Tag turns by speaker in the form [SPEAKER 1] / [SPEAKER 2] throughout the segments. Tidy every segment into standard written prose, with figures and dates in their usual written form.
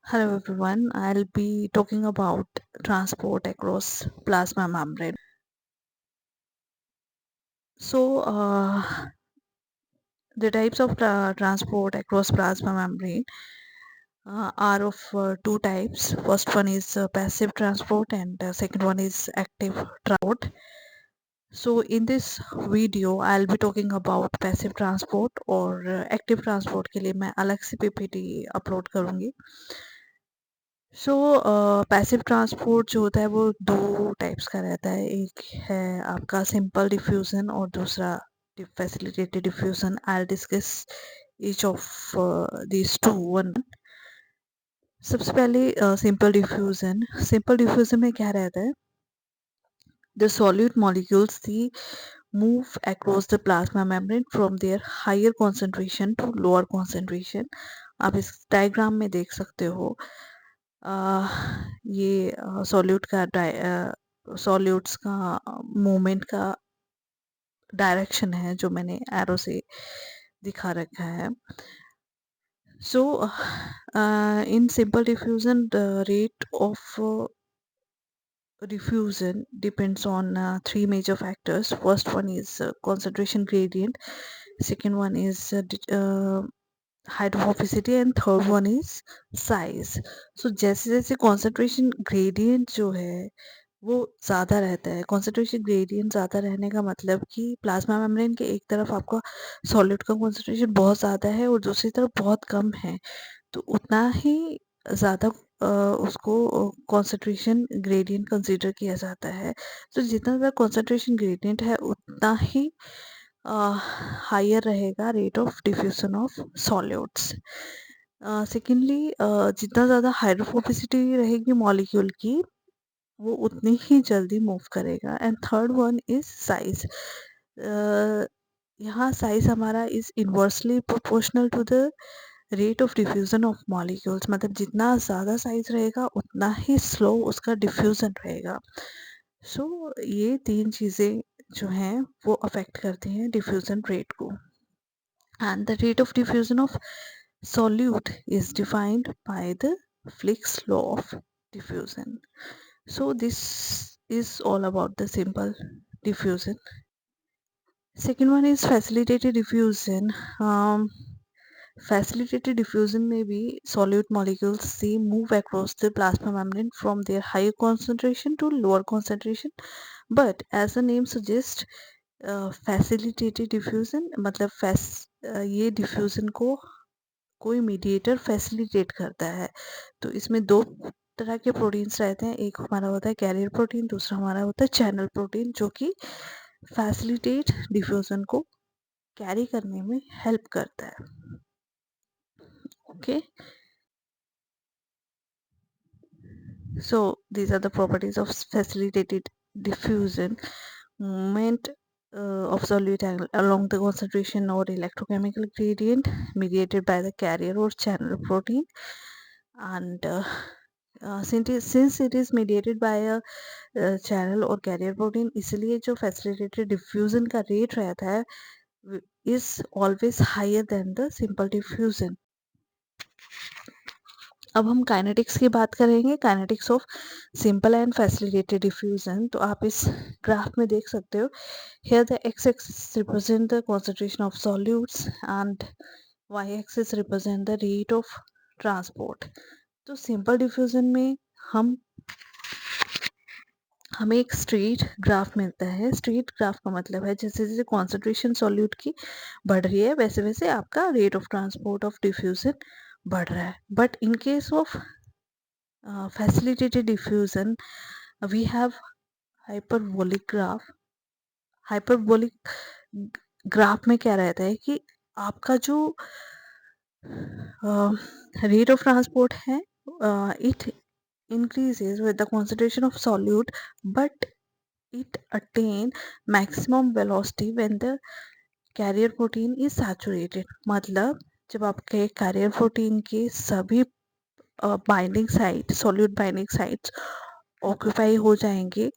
[SPEAKER 1] Hello everyone, I'll be talking about transport across plasma membrane. The types of transport across plasma membrane are of two types. First one is passive transport and second one is active transport. So in this video, I'll be talking about passive transport और active transport के लिए मैं अलग से PPT upload करूँगी. सो passive transport जो होता है वो दो टाइप्स का रहता है. एक है आपका सिंपल डिफ्यूजन और दूसरा facilitated diffusion. I discuss each of these two one. सबसे पहले सिंपल डिफ्यूजन में क्या रहता है? The solute molecules they move across the plasma membrane from their higher concentration to lower concentration. आप इस डायग्राम में देख सकते हो. ये सॉल्यूट्स का मूवमेंट का डायरेक्शन है जो मैंने एरो से दिखा रखा है. So in simple diffusion the rate of diffusion depends on three major factors. First one is concentration gradient, second one is hydrophobicity and third one is size. So जैसे जैसे कॉन्सेंट्रेशन ग्रेडियंट जो है वो ज़्यादा रहता है. कॉन्सेंट्रेशन ग्रेडियंट ज़्यादा रहने का मतलब कि प्लाज्मा मेम्ब्रेन के एक तरफ आपका सॉलिड का कॉन्सेंट्रेशन बहुत ज़्यादा है और दूसरी तरफ बहुत कम है, तो उतना ही ज़्यादा उसको कॉन्सेंट्रेशन ग्रेडियंट कंसीडर किया जाता है. तो जितना ज़्यादा कॉन्सेंट्रेशन ग्रेडियंट है उतना ही हायर रहेगा rate of diffusion of solutes. Secondly जितना ज़्यादा हाइड्रोफोबिसिटी रहेगी मॉलिक्यूल की वो उतनी ही जल्दी मूव करेगा. And third one is size. यहाँ साइज हमारा is inversely proportional to the rate of diffusion of molecules. मतलब जितना ज़्यादा साइज रहेगा उतना ही स्लो उसका डिफ्यूजन रहेगा. सो ये तीन चीज़ें जो हैं वो अफेक्ट करती हैं डिफ्यूजन रेट को. And the rate of diffusion of solute is defined by the Fick's law of diffusion. So this is all about the simple diffusion. Second one is facilitated diffusion. Facilitated diffusion may be solute molecules they move across the plasma membrane from their higher concentration to lower concentration. But as the name suggests, facilitated diffusion मतलब ये diffusion को कोई mediator facilitate करता है. तो इसमें दो तरह के प्रोटीन्स रहते हैं. एक हमारा होता है कैरियर प्रोटीन, दूसरा हमारा होता है चैनल प्रोटीन, जो कि फैसिलिटेट डिफ्यूजन को कैरी करने में हेल्प करता है. Okay, so these are the properties of facilitated diffusion. Movement of solute along the concentration or electrochemical gradient mediated by the carrier or channel protein. And since it is mediated by a channel और carrier protein, इसलिए जो facilitated diffusion का rate रहता है is always higher than the simple diffusion. अब हम kinetics की बात करेंगे, kinetics of simple and facilitated diffusion. तो आप इस ग्राफ में देख सकते हो. Here the x-axis represent the concentration of solutes and y-axis represent the rate of transport. तो सिंपल डिफ्यूजन में हम हमें एक स्ट्रेट ग्राफ मिलता है. स्ट्रेट ग्राफ का मतलब है जैसे जैसे कॉन्सेंट्रेशन सॉल्यूट की बढ़ रही है वैसे वैसे आपका rate of transport of diffusion बढ़ रहा है. But in case of facilitated diffusion we have hyperbolic graph. Hyperbolic graph में क्या रहता है कि आपका जो रेट ऑफ ट्रांसपोर्ट है it increases with the concentration of solute, but it attain maximum velocity when the carrier protein is saturated. मतलब जब आपके carrier protein के सभी binding site solute binding sites occupy हो जाएंगे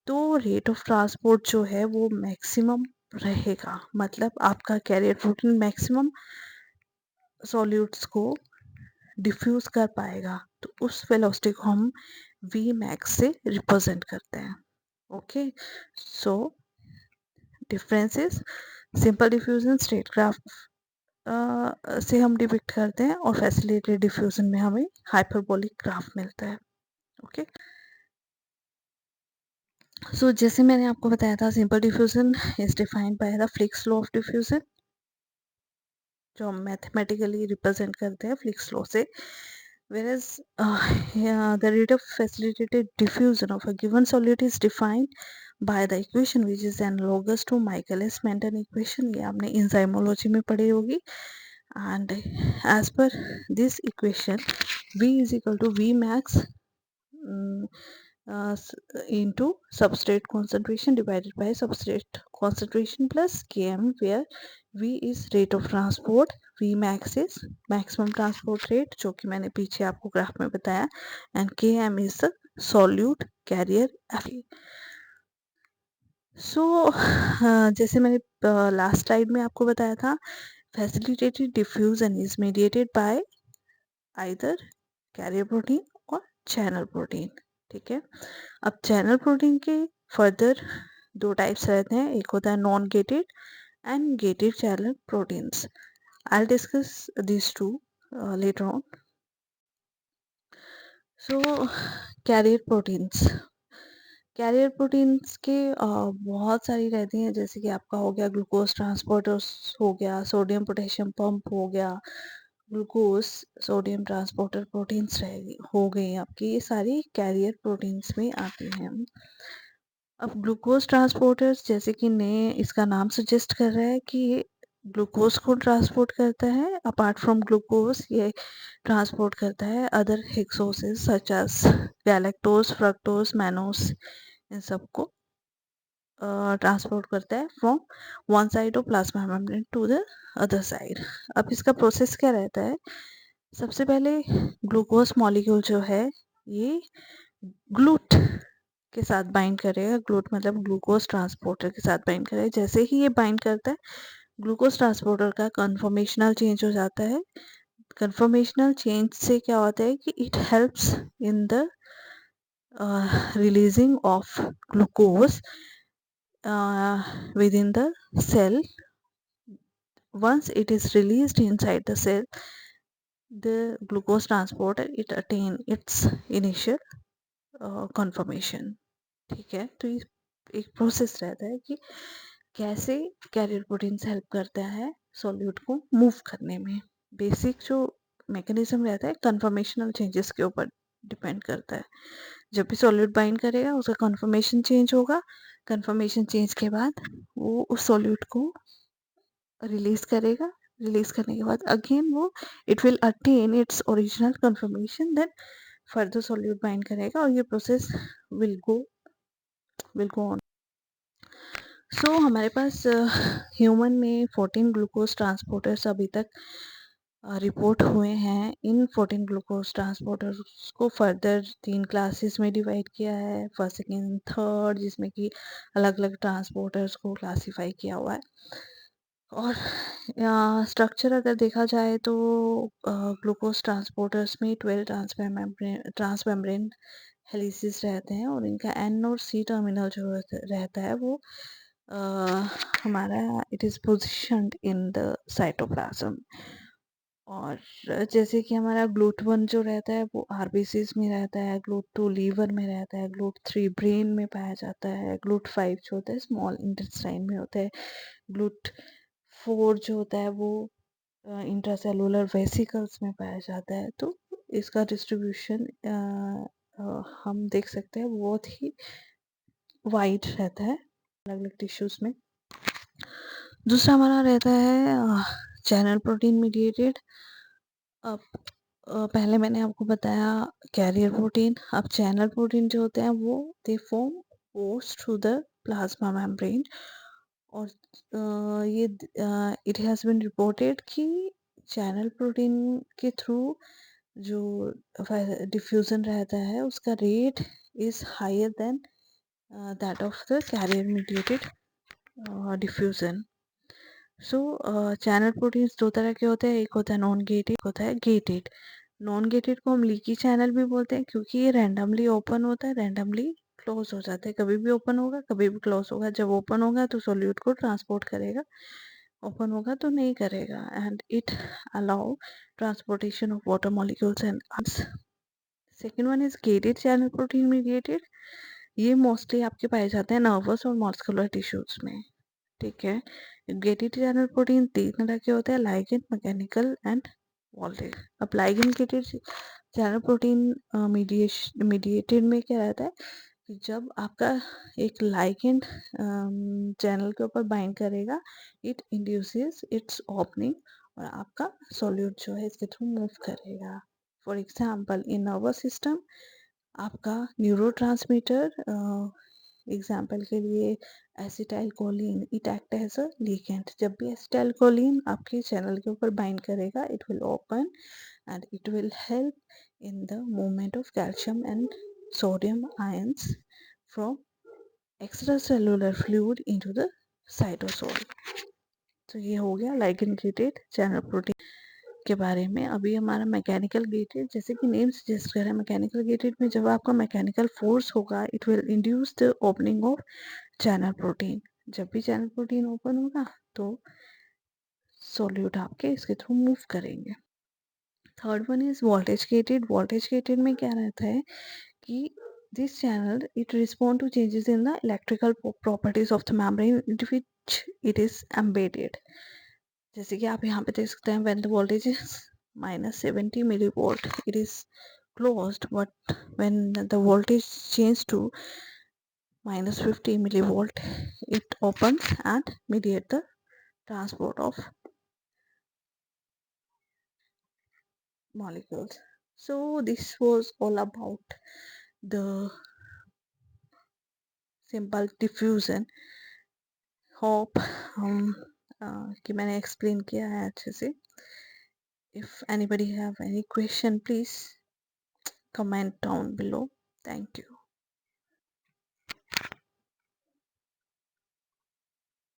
[SPEAKER 1] तो रेट ऑफ ट्रांसपोर्ट जो है वो मैक्सिमम रहेगा. मतलब आपका कैरियर प्रोटीन मैक्सिमम सॉल्यूट्स को डिफ्यूज कर पाएगा, तो उस वेलोसिटी को हम वी मैक्स से रिप्रेजेंट करते हैं। Okay, so differences, simple diffusion straight graph से हम डिपिक्ट करते हैं और फैसिलिटेटेड डिफ्यूजन में हमें हाइपरबोलिक ग्राफ मिलता है। ओके, सो जैसे मैंने आपको बताया था, simple diffusion is defined by the flix law of diffusion, जो हम मैथमेटिकली रिप्रेजेंट करते हैं फ्लिक्स लॉ से। whereas the rate of facilitated diffusion of a given solute is defined by the equation which is analogous to Michaelis-Menten equation, ये आपने इंजाइमोलॉजी में पढ़ी होगी। and as per this equation, V is equal to V max into substrate concentration divided by substrate concentration plus Km, where V is rate of transport, V max is maximum transport rate, जो कि मैंने पीछे आपको graph में बताया, and Km is the solute carrier efficiency. सो जैसे मैंने last slide में आपको बताया था, facilitated diffusion is mediated by either carrier protein और चैनल प्रोटीन। ठीक है, अब चैनल प्रोटीन के फर्दर दो टाइप्स रहते हैं, एक होता है non gated and gated channel proteins. I discuss this two later on. So carrier proteins, carrier proteins के बहुत सारी रहती हैं, जैसे कि आपका हो गया ग्लूकोज ट्रांसपोर्टर्स, हो गया सोडियम पोटेशियम पंप, हो गया ग्लूकोज सोडियम ट्रांसपोर्टर प्रोटीन्स रहेगी, हो गई आपकी, ये सारी कैरियर प्रोटीन्स में आती हैं। अब ग्लूकोज ट्रांसपोर्टर्स, जैसे कि ने इसका नाम सजेस्ट कर रहा है कि ये ग्लूकोज को ट्रांसपोर्ट करता है, अपार्ट फ्रॉम ग्लूकोज ये ट्रांसपोर्ट करता है other hexoses such as galactose, fructose, mannose, इन सबको ट्रांसपोर्ट करता है from one side of plasma membrane to the other side. अब इसका प्रोसेस क्या रहता है, सबसे पहले ग्लूकोज मॉलिक्यूल जो है ये ग्लूट के साथ बाइंड करेगा, ग्लूट मतलब ग्लूकोज ट्रांसपोर्टर के साथ बाइंड करेगा। जैसे ही ये बाइंड करता है, ग्लूकोज ट्रांसपोर्टर का कन्फर्मेशनल चेंज हो जाता है। कन्फर्मेशनल चेंज से क्या होता है कि it helps in the releasing of glucose within the cell. Once it is released inside the cell, the glucose transporter it attain its initial conformation. ठीक है, तो एक प्रोसेस रहता है कि कैसे कैरियर प्रोटीन्स हेल्प करता है सॉल्यूट को मूव करने में। बेसिक जो मैकेनिज्म रहता है कन्फर्मेशनल चेंजेस के ऊपर डिपेंड करता है। जब भी सॉल्यूट बाइंड करेगा उसका कन्फर्मेशन चेंज होगा, कन्फर्मेशन चेंज के बाद वो उस सॉल्यूट को रिलीज करेगा, रिलीज करने के बाद अगेन वो it will attain its original conformation, then further solute bind करेगा और ये process will go on. So हमारे पास ह्यूमन में 14 ग्लूकोज ट्रांसपोर्टर्स अभी तक रिपोर्ट हुए हैं। इन 14 ग्लूकोज ट्रांसपोर्टर्स को फर्दर 3 क्लासेस में डिवाइड किया है, फर्स्ट सेकेंड थर्ड, जिसमें कि अलग अलग ट्रांसपोर्टर्स को क्लासीफाई किया हुआ है। और स्ट्रक्चर अगर देखा जाए तो ग्लूकोज ट्रांसपोर्टर्स में 12 ट्रांसमेम्ब्रेन हेलिसेस रहते हैं और इनका एन और सी टर्मिनल जो रहता है वो हमारा it is positioned in the cytoplasm. और जैसे कि हमारा GLUT1 जो रहता है वो आरबीसीज में रहता है, GLUT2 लीवर में रहता है, GLUT3 ब्रेन में पाया जाता है, GLUT5 जो होता है स्मॉल इंटेस्टाइन में होता है, GLUT4 जो होता है वो इंट्रासेलुलर वेसिकल्स में पाया जाता है। तो इसका डिस्ट्रीब्यूशन हम देख सकते हैं बहुत ही वाइड रहता है अलग अलग टिश्यूज में। दूसरा हमारा रहता है चैनल प्रोटीन मीडिएटेड। अब पहले मैंने आपको बताया कैरियर प्रोटीन, अब चैनल प्रोटीन जो होते हैं वो दे फॉर्म पोस्ट थ्रू द प्लाज्मा मेम्ब्रेन। और ये इट हैज़ बीन रिपोर्टेड कि चैनल प्रोटीन के थ्रू जो डिफ्यूज़न रहता है उसका rate is higher than that of the carrier mediated diffusion. So channel proteins दो तरह के होते हैं, एक होता है नॉन गेटेड, एक होता है गेटेड। नॉन गेटेड को हम लीकी चैनल भी बोलते हैं, क्योंकि ये रैंडमली ओपन होता है, रैंडमली क्लोज हो जाता है, कभी भी ओपन होगा कभी भी क्लोज होगा। जब ओपन होगा तो सोल्यूट को ट्रांसपोर्ट करेगा, ओपन होगा तो नहीं करेगा। And it allow transportation of water molecules and second one is gated channel protein mediated. ये मोस्टली आपके पाए जाते हैं नर्वस और मस्कुलर टिश्यूज में, ठीक है। गेटेड चैनल प्रोटीन 3 तरह के होते हैं, लाइगेंड, मैकेनिकल एंड वोल्टेज। अब ligand gated channel protein mediated में क्या रहता है कि जब आपका एक लाइगेंड चैनल के ऊपर बाइंड करेगा, इट इंड्यूसेस इट्स ओपनिंग और आपका सॉल्यूट जो है इसके थ्रू मूव करेगा। For example in nervous system आपका न्यूरोट्रांसमीटर, एग्जाम्पल के लिए acetylcholine, it act as a ligand. जब भी एसिटाइलकोलिन आपके चैनल के ऊपर बाइंड करेगा, it will open and it will help in the movement of calcium and sodium ions from extracellular fluid into the cytosol। तो ये हो गया लाइगेंड गेटेड चैनल प्रोटीन के बारे में। अभी हमारा मैकेनिकल गेटेड, जैसे कि नेम सजेस्ट कर रहा है, मैकेनिकल गेटेड में जब आपका मैकेनिकल फोर्स होगा, it will induce the opening of channel protein. जब भी चैनल प्रोटीन ओपन होगा तो सोल्यूट आपके इसके थ्रू मूव करेंगे। Third one is voltage gated. Voltage gated में क्या रहता है कि this channel it respond to changes in the electrical properties of the membrane in which it is embedded. जैसे कि आप यहाँ पे देख सकते हैं, when the voltage is -70 millivolt it is closed, but when the voltage change to -50 millivolt it opens and mediate the transport of molecules. So this was all about the simple diffusion। Hope कि मैंने explain किया है अच्छे से। If anybody have any question please comment down below। Thank you।